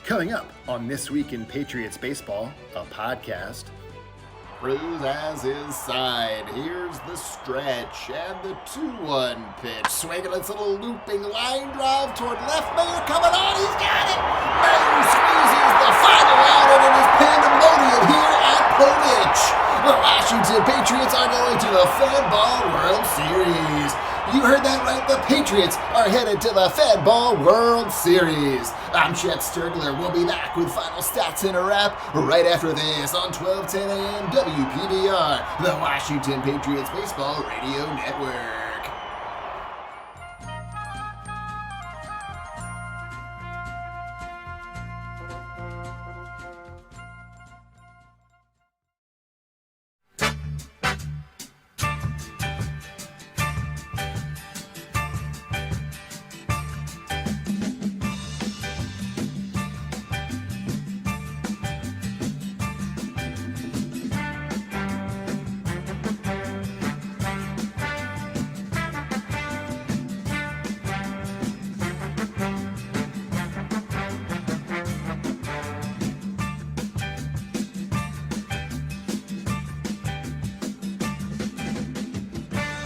Coming up on This Week in Patriots Baseball, a podcast. Cruz has his side. Here's the stretch and the 2-1 pitch. Swinging its little looping line drive toward left. Mayer coming on. He's got it. Mayer squeezes the final out, and it is pandemonium here at Povich. The Washington Patriots are going to the FedBall World Series. You heard that right. The Patriots are headed to the FedBall World Series. I'm Chet Sturgler. We'll be back with final stats in a wrap right after this on 1210 AM WPBR, the Washington Patriots Baseball Radio Network.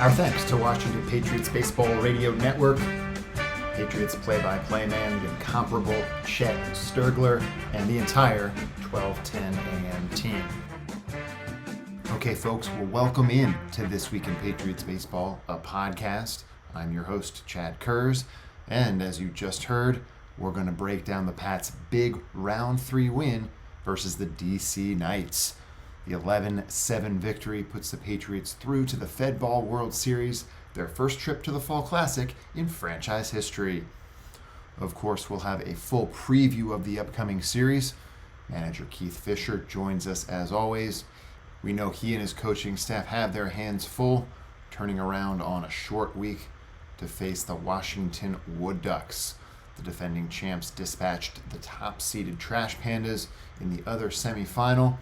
Our thanks to Washington Patriots Baseball Radio Network, Patriots play-by-play man, the incomparable Chet Sturgler, and the entire 1210 AM team. Okay, folks, well, welcome in to This Week in Patriots Baseball, a podcast. I'm your host, Chad Kurz, and as you just heard, we're going to break down the Pats' big Round 3 win versus the DC Knights. The 11-7 victory puts the Patriots through to the FedBall World Series, their first trip to the Fall Classic in franchise history. Of course, we'll have a full preview of the upcoming series. Manager Keith Fischer joins us as always. We know he and his coaching staff have their hands full, turning around on a short week to face the Washington Wood Ducks. The defending champs dispatched the top-seeded Trash Pandas in the other semifinal,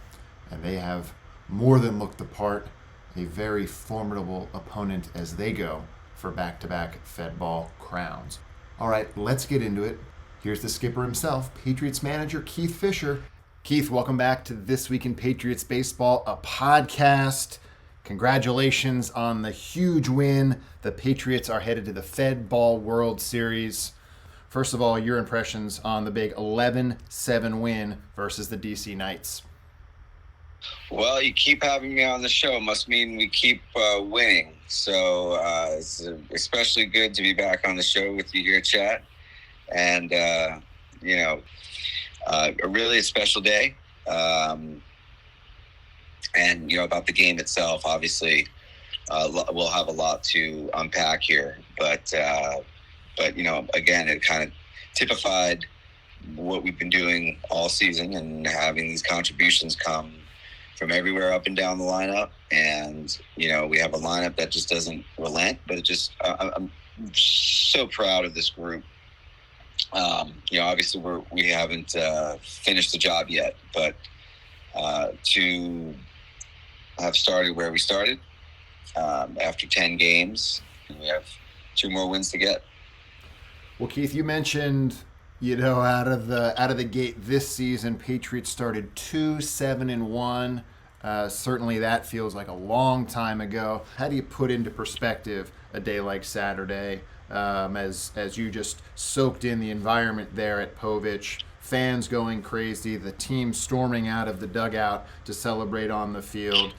and they have more than looked the part, a very formidable opponent as they go for back-to-back FedBall crowns. All right, let's get into it. Here's the skipper himself, Patriots manager Keith Fischer. Keith, welcome back to This Week in Patriots Baseball, a podcast. Congratulations on the huge win. The Patriots are headed to the FedBall World Series. First of all, your impressions on the big 11-7 win versus the DC Knights. Well, you keep having me on the show. Must mean we keep winning. So it's especially good to be back on the show with you here, Chat. And, a really special day. And, about the game itself, obviously, we'll have a lot to unpack here. But again, it kind of typified what we've been doing all season and having these contributions come from everywhere up and down the lineup. And, we have a lineup that just doesn't relent, but I'm so proud of this group. Obviously we haven't finished the job yet, but to have started where we started after 10 games, we have 2 more wins to get. Well, Keith, you mentioned, out of the gate this season, Patriots started 2-7-1. Certainly that feels like a long time ago. How do you put into perspective a day like Saturday, as you just soaked in the environment there at Povich, fans going crazy, the team storming out of the dugout to celebrate on the field?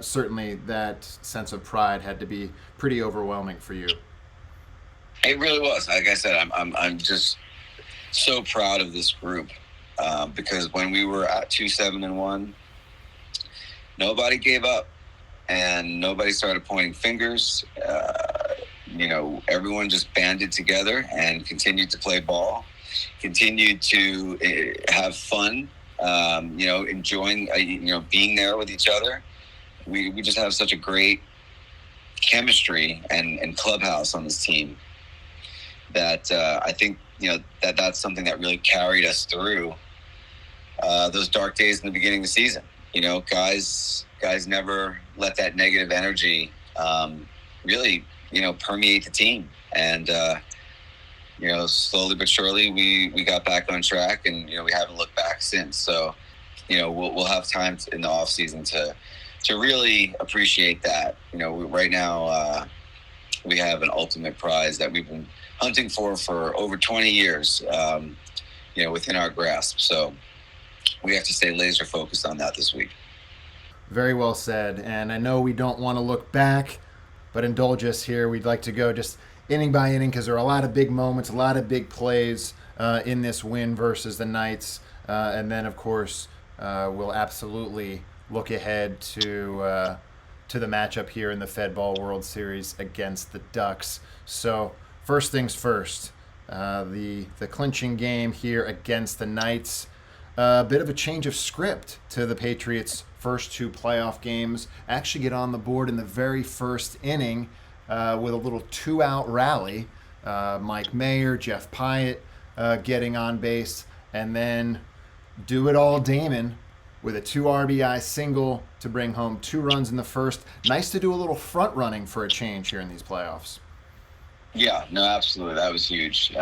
Certainly that sense of pride had to be pretty overwhelming for you. It really was. Like I said, I'm just so proud of this group because when we were at 2-7-1, nobody gave up and nobody started pointing fingers. Everyone just banded together and continued to play ball, continued to have fun, enjoying, being there with each other. We just have such a great chemistry and clubhouse on this team that I think, that's something that really carried us through those dark days in the beginning of the season. Guys never let that negative energy really, permeate the team. And, slowly but surely we got back on track, and we haven't looked back since. So we'll have time in the off season to really appreciate that. Right now we have an ultimate prize that we've been hunting for over 20 years, within our grasp. So we have to stay laser focused on that this week. Very well said. And I know we don't want to look back, but indulge us here. We'd like to go just inning by inning because there are a lot of big moments, a lot of big plays in this win versus the Knights. And then, of course, we'll absolutely look ahead to the matchup here in the FedBall World Series against the Ducks. So first things first, the clinching game here against the Knights. A bit of a change of script to the Patriots' first two playoff games. Actually get on the board in the very first inning with a little two-out rally. Mike Mayer, Jeff Pyatt getting on base, and then do it all Damon with a 2 RBI single to bring home 2 runs in the first. Nice to do a little front running for a change here in these playoffs. Yeah, no, absolutely. That was huge.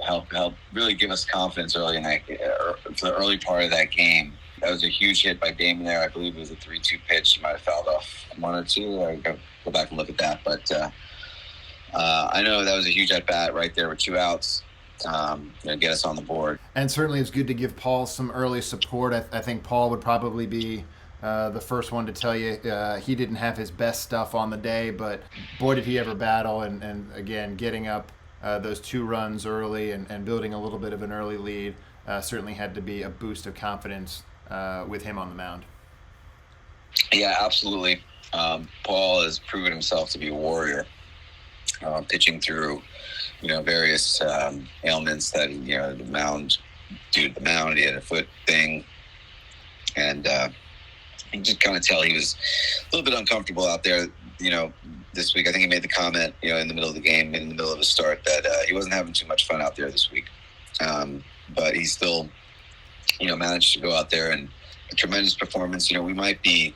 Help really give us confidence early in that, for the early part of that game. That was a huge hit by Damon there. I believe it was a 3-2 pitch. He might have fouled off 1 or 2. I go back and look at that. But I know that was a huge at-bat right there with 2 outs. Get us on the board. And certainly it's good to give Paul some early support. I think Paul would probably be the first one to tell you he didn't have his best stuff on the day, but boy did he ever battle. And again, getting up those 2 runs early and building a little bit of an early lead certainly had to be a boost of confidence with him on the mound. Yeah, absolutely. Paul has proven himself to be a warrior, pitching through various ailments that the mound, he had a foot thing, and you just kind of tell he was a little bit uncomfortable out there. This week I think he made the comment, in the middle of the game, in the middle of the start, that he wasn't having too much fun out there this week, but he still managed to go out there and a tremendous performance. We might be.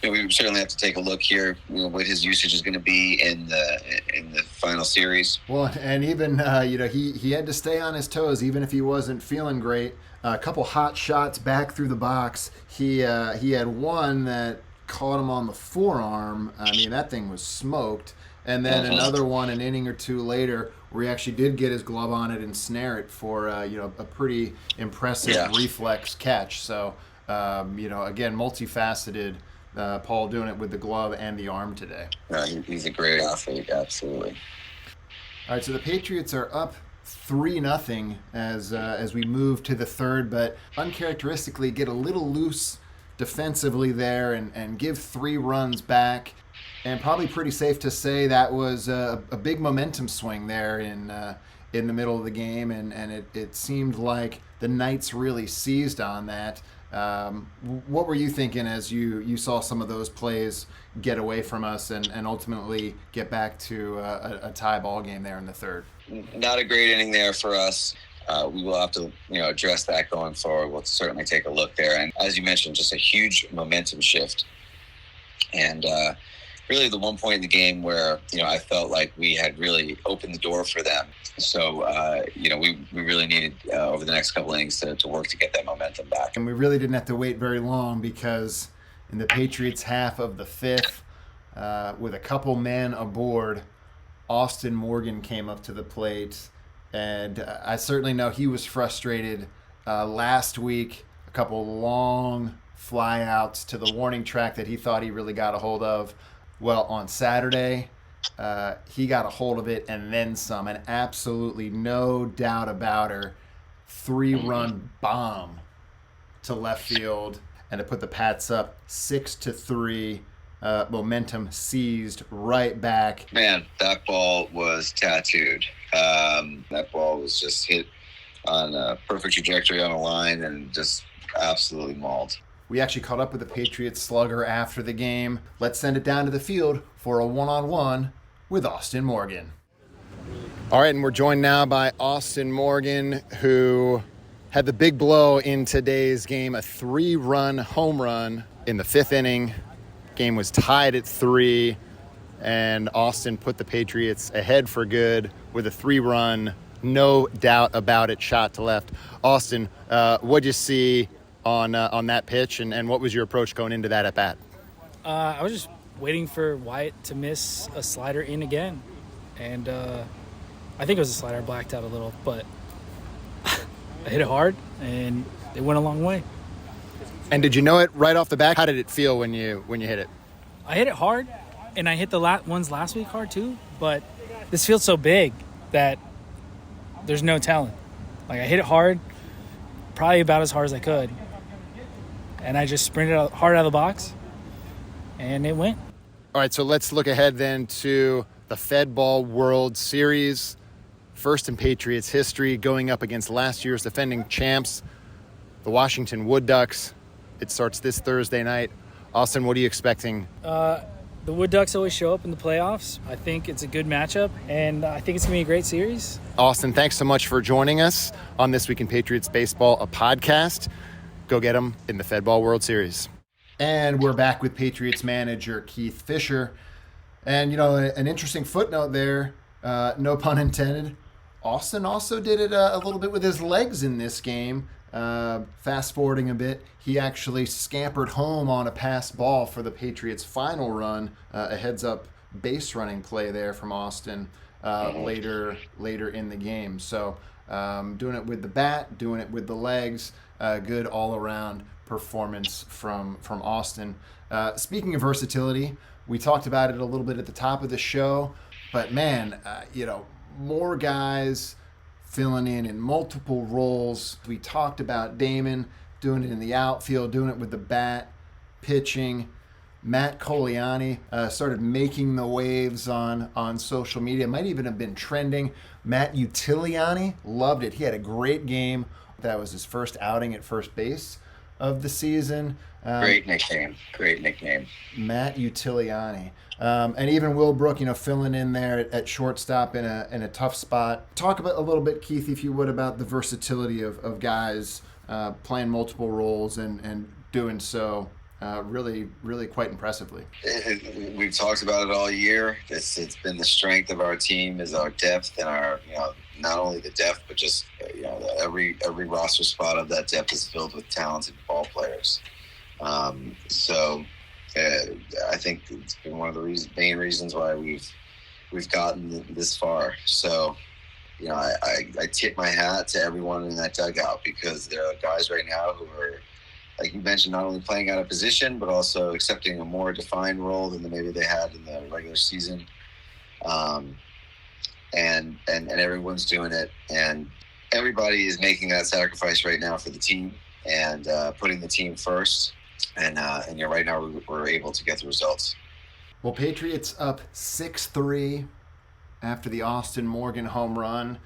We certainly have to take a look here, what his usage is going to be in the final series. Well, and even he had to stay on his toes, even if he wasn't feeling great. A couple hot shots back through the box. He had one that caught him on the forearm. I mean, that thing was smoked. And then another one an inning or 2 later, where he actually did get his glove on it and snare it for a pretty impressive reflex catch. So again, multifaceted. Paul doing it with the glove and the arm today. He's a great athlete, absolutely. All right, so the Patriots are up 3-0 as we move to the third, but uncharacteristically get a little loose defensively there and give 3 runs back. And probably pretty safe to say that was a big momentum swing there in the middle of the game, and it seemed like the Knights really seized on that. What were you thinking as you saw some of those plays get away from us and ultimately get back to a tie ball game there in the third? Not a great inning there for us. We will have to address that going forward. We'll certainly take a look there. And as you mentioned, just a huge momentum shift. And really the one point in the game where I felt like we had really opened the door for them. So, we really needed over the next couple innings to work to get that momentum back. And we really didn't have to wait very long because in the Patriots' half of the fifth, with a couple men aboard, Austin Morgan came up to the plate. And I certainly know he was frustrated last week. A couple long flyouts to the warning track that he thought he really got a hold of. Well, on Saturday, he got a hold of it and then some, and absolutely no doubt about her, 3-run bomb to left field, and to put the Pats up 6-3. Momentum seized right back. Man, that ball was tattooed. That ball was just hit on a perfect trajectory on a line and just absolutely mauled. We actually caught up with the Patriots slugger after the game. Let's send it down to the field for a one-on-one with Austin Morgan. All right, and we're joined now by Austin Morgan, who had the big blow in today's game, a 3-run home run in the 5th inning. Game was tied at 3. and Austin put the Patriots ahead for good with a 3-run, no doubt about it, shot to left. Austin, what'd you see on that pitch, and what was your approach going into that at bat? I was just waiting for Wyatt to miss a slider in again, and I think it was a slider. I blacked out a little, but I hit it hard, and it went a long way. And did you know it right off the bat? How did it feel when you hit it? I hit it hard, and I hit the ones last week hard too, but this feels so big that there's no telling. Like, I hit it hard, probably about as hard as I could, and I just sprinted hard out of the box, and it went. All right, so let's look ahead then to the FedBall World Series. First in Patriots history, going up against last year's defending champs, the Washington Wood Ducks. It starts this Thursday night. Austin, what are you expecting? The Wood Ducks always show up in the playoffs. I think it's a good matchup, and I think it's going to be a great series. Austin, thanks so much for joining us on This Week in Patriots Baseball, a podcast. Go get them in the FedBall World Series. And we're back with Patriots manager Keith Fischer. And, an interesting footnote there, no pun intended. Austin also did it a little bit with his legs in this game. Fast forwarding a bit, he actually scampered home on a pass ball for the Patriots' final run, a heads-up base running play there from Austin later in the game. So doing it with the bat, doing it with the legs, good all-around performance from Austin. Speaking of versatility, we talked about it a little bit at the top of the show, but man, more guys filling in multiple roles. We talked about Damon doing it in the outfield, doing it with the bat, pitching. Matt Coliani started making the waves on social media. Might even have been trending. Matt Utiliani, loved it. He had a great game. That was his first outing at first base of the season. Great nickname. Matt Utiliani. And even Will Brook, filling in there at shortstop in a tough spot. Talk about a little bit, Keith, if you would, about the versatility of guys playing multiple roles and doing so really, really quite impressively. We've talked about it all year. It's been the strength of our team is our depth and our, not only the depth, but just, every roster spot of that depth is filled with talented ball players. So I think it's been one of the main reasons why we've gotten this far. So, I tip my hat to everyone in that dugout, because there are guys right now who are, like you mentioned, not only playing out of position, but also accepting a more defined role than maybe they had in the regular season. And everyone's doing it, and everybody is making that sacrifice right now for the team and putting the team first. And right now we're able to get the results. Well, Patriots up 6-3 after the Austin Morgan home run.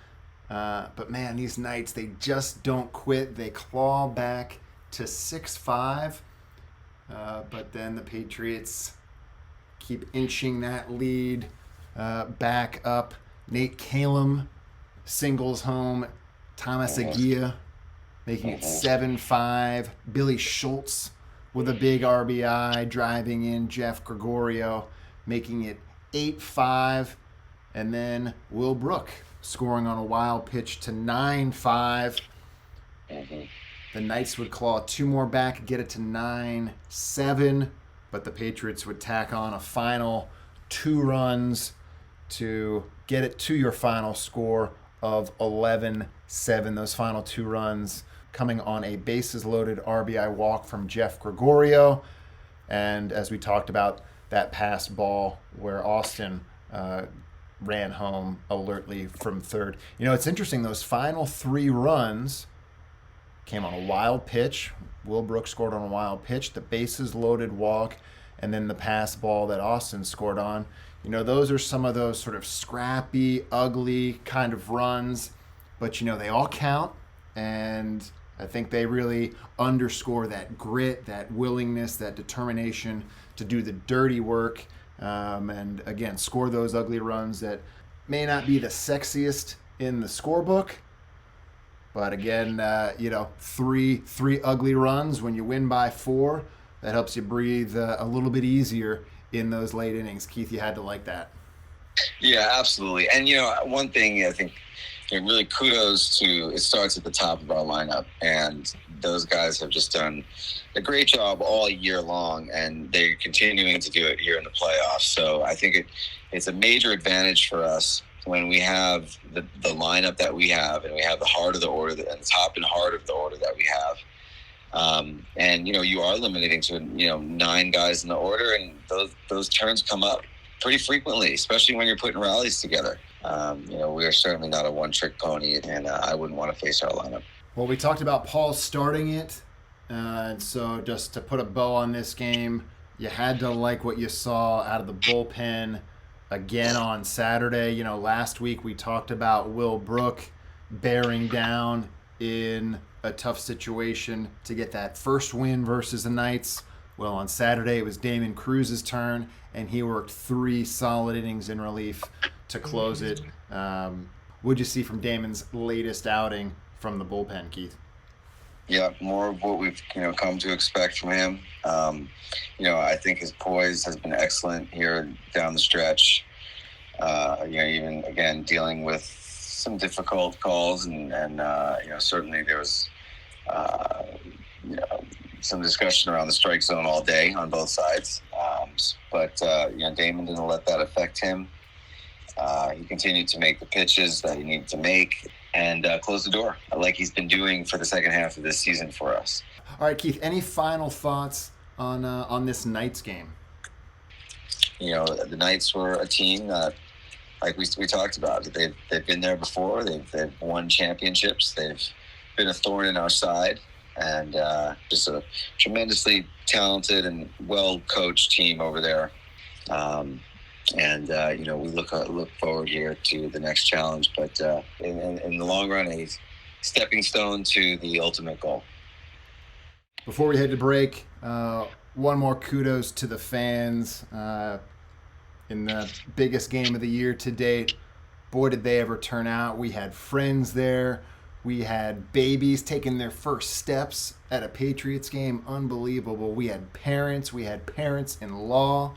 But man, these Knights, they just don't quit. They claw back to 6-5. But then the Patriots keep inching that lead back up. Nate Kalem singles home Thomas Aguirre, making it 7-5. Billy Schultz with a big RBI, driving in Jeff Gregorio, making it 8-5. And then Will Brook scoring on a wild pitch to 9-5. The Knights would claw 2 more back, get it to 9-7. But the Patriots would tack on a final 2 runs to get it to your final score of 11-7. Those final 2 runs coming on a bases-loaded RBI walk from Jeff Gregorio. And as we talked about, that pass ball where Austin ran home alertly from third. It's interesting, those final 3 runs came on a wild pitch. Will Brooks scored on a wild pitch, the bases-loaded walk, and then the pass ball that Austin scored on. Those are some of those sort of scrappy, ugly kind of runs, but, they all count, and I think they really underscore that grit, that willingness, that determination to do the dirty work, and, again, score those ugly runs that may not be the sexiest in the scorebook, but, again, 3 ugly runs when you win by 4, that helps you breathe a little bit easier in those late innings. Keith, you had to like that. Yeah, absolutely. And, one thing I think, really kudos to, it starts at the top of our lineup. And those guys have just done a great job all year long, and they're continuing to do it here in the playoffs. So I think it's a major advantage for us when we have the lineup that we have, and we have the heart of the order, and the top and heart of the order that we have. And, you are limiting to, 9 guys in the order, and those turns come up pretty frequently, especially when you're putting rallies together. We are certainly not a one-trick pony, and I wouldn't want to face our lineup. Well, we talked about Paul starting it, and so just to put a bow on this game, you had to like what you saw out of the bullpen again on Saturday. Last week we talked about Will Brook bearing down in a tough situation to get that first win versus the Knights. Well, on Saturday it was Damon Cruz's turn, and he worked 3 solid innings in relief to close it. What'd you see from Damon's latest outing from the bullpen, Keith? Yeah, more of what we've come to expect from him. I think his poise has been excellent here down the stretch. Even again dealing with some difficult calls, and certainly there was some discussion around the strike zone all day on both sides. But Damon didn't let that affect him. He continued to make the pitches that he needed to make and close the door like he's been doing for the second half of this season for us. All right, Keith, any final thoughts on this Knights game? The Knights were a team that, like we talked about, they've been there before. They've won championships. They've been a thorn in our side, and just a tremendously talented and well-coached team over there. We look forward here to the next challenge, but in the long run, a stepping stone to the ultimate goal. Before we head to break, one more kudos to the fans in the biggest game of the year to date. Boy, did they ever turn out. We had friends there. We had babies taking their first steps at a Patriots game. Unbelievable. We had parents. We had parents-in-law.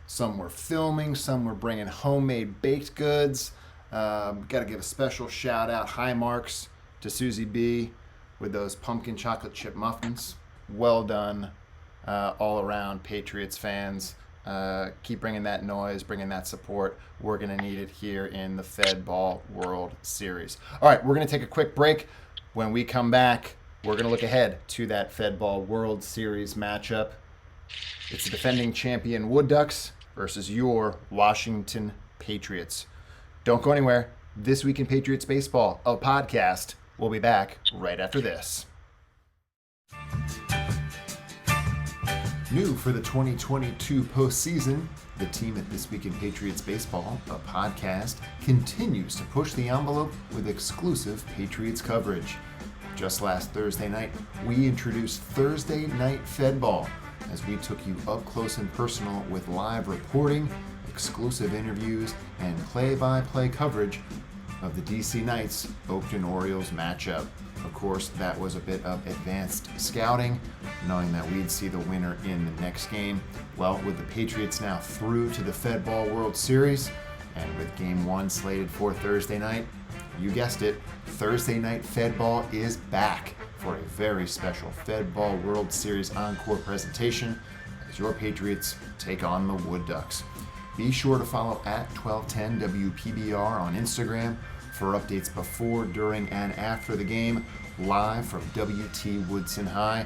Some were filming. Some were bringing homemade baked goods. Got to give a special shout-out, high marks, to Susie B. with those pumpkin chocolate chip muffins. Well done all around, Patriots fans. Keep bringing that noise, bringing that support. We're going to need it here in the FedBall World Series. All right, we're going to take a quick break. When we come back, we're going to look ahead to that FedBall World Series matchup. It's the defending champion Wood Ducks versus your Washington Patriots. Don't go anywhere. This Week in Patriots Baseball, a podcast. We'll be back right after this. New for the 2022 postseason, the team at This Week in Patriots Baseball, a podcast, continues to push the envelope with exclusive Patriots coverage. Just last Thursday night, we introduced Thursday Night FedBall as we took you up close and personal with live reporting, exclusive interviews, and play-by-play coverage of the DC Knights Oakland Orioles matchup. Of course, that was a bit of advanced scouting, knowing that we'd see the winner in the next game. Well, with the Patriots now through to the FedBall World Series, and with Game 1 slated for Thursday night, you guessed it, Thursday Night FedBall is back for a very special FedBall World Series encore presentation as your Patriots take on the Wood Ducks. Be sure to follow at 1210 WPBR on Instagram for updates before, during, and after the game, live from WT Woodson High.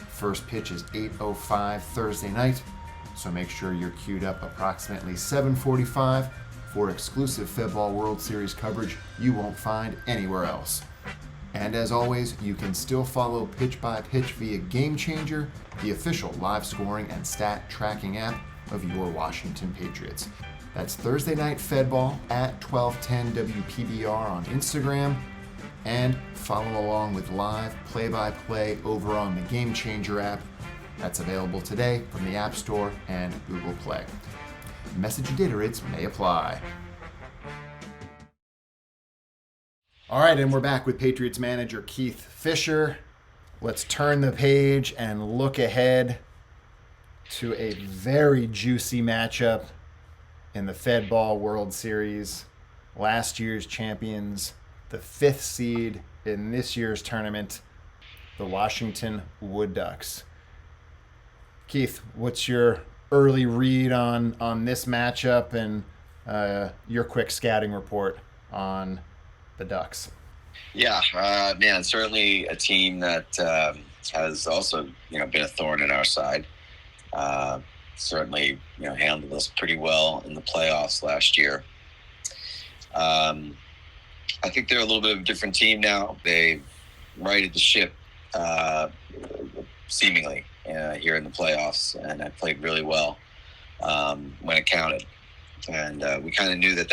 First pitch is 8:05 Thursday night, so make sure you're queued up approximately 7:45 for exclusive FedBall World Series coverage you won't find anywhere else. And as always, you can still follow Pitch by Pitch via Game Changer, the official live scoring and stat tracking app of your Washington Patriots. That's Thursday Night FedBall at 1210 WPBR on Instagram, and follow along with live play-by-play over on the Game Changer app. That's available today from the App Store and Google Play. Message and data rates may apply. All right, and we're back with Patriots manager Keith Fischer. Let's turn the page and look ahead to a very juicy matchup in the FedBall World Series. Last year's champions, the 5th seed in this year's tournament, the Washington Wood Ducks. Keith, what's your early read on this matchup and your quick scouting report on the Ducks? Yeah, man, certainly a team that has also, been a thorn in our side. Certainly, handled us pretty well in the playoffs last year. I think they're a little bit of a different team now. They righted the ship, seemingly, here in the playoffs, and have played really well when it counted. And we kind of knew that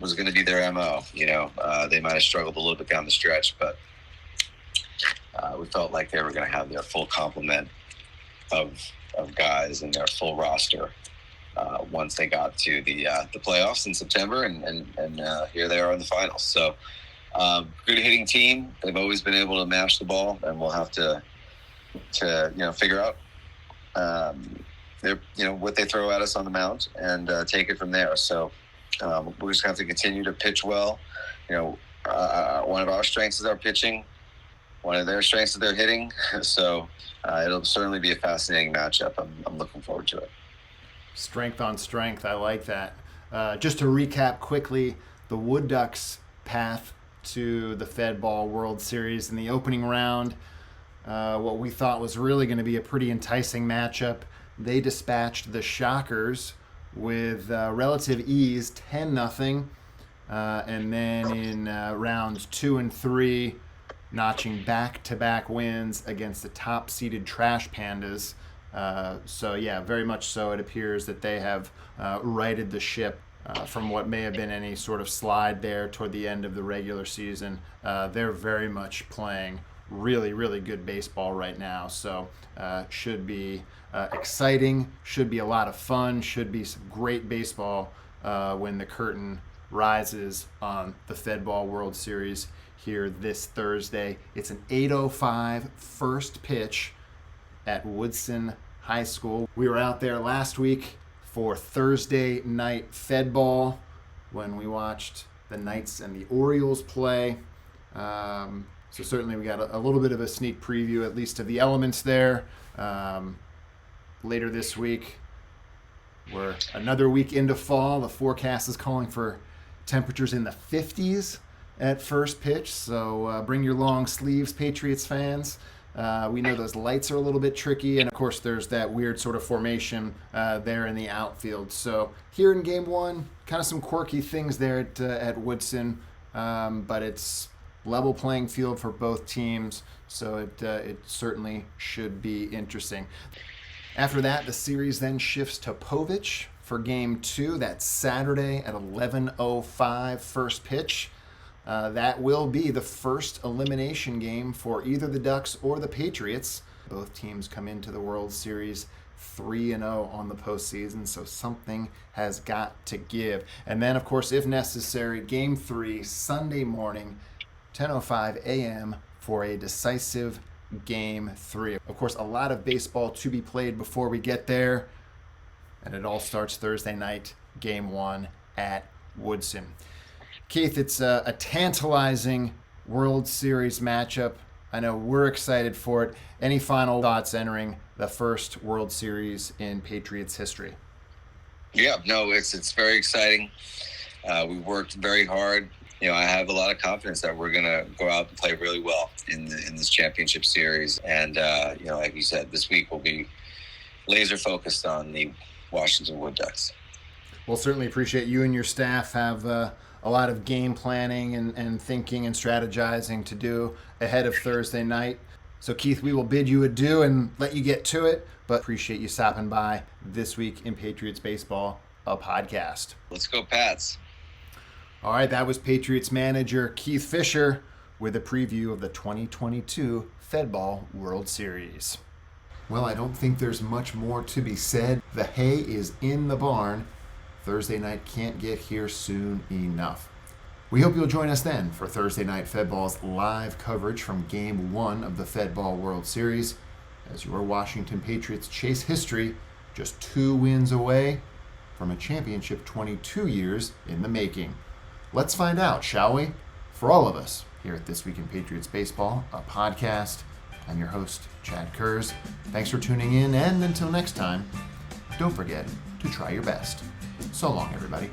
was going to be their MO. They might have struggled a little bit down the stretch, but we felt like they were going to have their full complement of guys and their full roster once they got to the playoffs in September, and here they are in the finals. So good hitting team. They've always been able to mash the ball, and we'll have to figure out what they throw at us on the mound and take it from there. So we just have to continue to pitch well. One of our strengths is our pitching. One of their strengths is their hitting. So it'll certainly be a fascinating matchup. I'm looking forward to it. Strength on strength. I like that. Just to recap quickly, the Wood Ducks' path to the FedBall World Series in the opening round, what we thought was really going to be a pretty enticing matchup. They dispatched the Shockers with relative ease, 10-0, and then in rounds 2 and 3, notching back-to-back wins against the top-seeded Trash Pandas. So yeah, very much so. It appears that they have righted the ship from what may have been any sort of slide there toward the end of the regular season. They're very much playing really, really good baseball right now. So should be exciting, should be a lot of fun, should be some great baseball when the curtain rises on the FedBall World Series here this Thursday. It's an 8:05 first pitch at Woodson High School. We were out there last week for Thursday night FedBall when we watched the Knights and the Orioles play. So certainly we got a little bit of a sneak preview, at least of the elements there. Later this week, we're another week into fall. The forecast is calling for temperatures in the 50s at first pitch. So bring your long sleeves, Patriots fans. We know those lights are a little bit tricky, and of course there's that weird sort of formation there in the outfield. So here in game 1, kind of some quirky things there at Woodson, but it's level playing field for both teams, so it certainly should be interesting. After that, the series then shifts to Povich for game 2. That's Saturday at 11:05 first pitch. That will be the first elimination game for either the Ducks or the Patriots. Both teams come into the World Series 3-0 on the postseason, so something has got to give. And then, of course, if necessary, game 3, Sunday morning, 10:05 a.m. for a decisive game 3. Of course, a lot of baseball to be played before we get there, and it all starts Thursday night, game 1 at Woodson. Keith, it's a tantalizing World Series matchup. I know we're excited for it. Any final thoughts entering the first World Series in Patriots history? Yeah, no, it's very exciting. We worked very hard. I have a lot of confidence that we're going to go out and play really well in this championship series. And, like you said, this week we'll be laser focused on the Washington Wood Ducks. We'll certainly appreciate you and your staff have a lot of game planning and thinking and strategizing to do ahead of Thursday night. So, Keith, we will bid you adieu and let you get to it, but appreciate you stopping by this week in Patriots Baseball, a podcast. Let's go, Pats. All right, that was Patriots manager Keith Fischer with a preview of the 2022 FedBall World Series. Well, I don't think there's much more to be said. The hay is in the barn. Thursday night can't get here soon enough. We hope you'll join us then for Thursday Night FedBall's live coverage from Game 1 of the FedBall World Series as your Washington Patriots chase history just 2 wins away from a championship 22 years in the making. Let's find out, shall we? For all of us here at This Week in Patriots Baseball, a podcast, I'm your host, Chad Kurz. Thanks for tuning in, and until next time, don't forget to try your best. So long, everybody.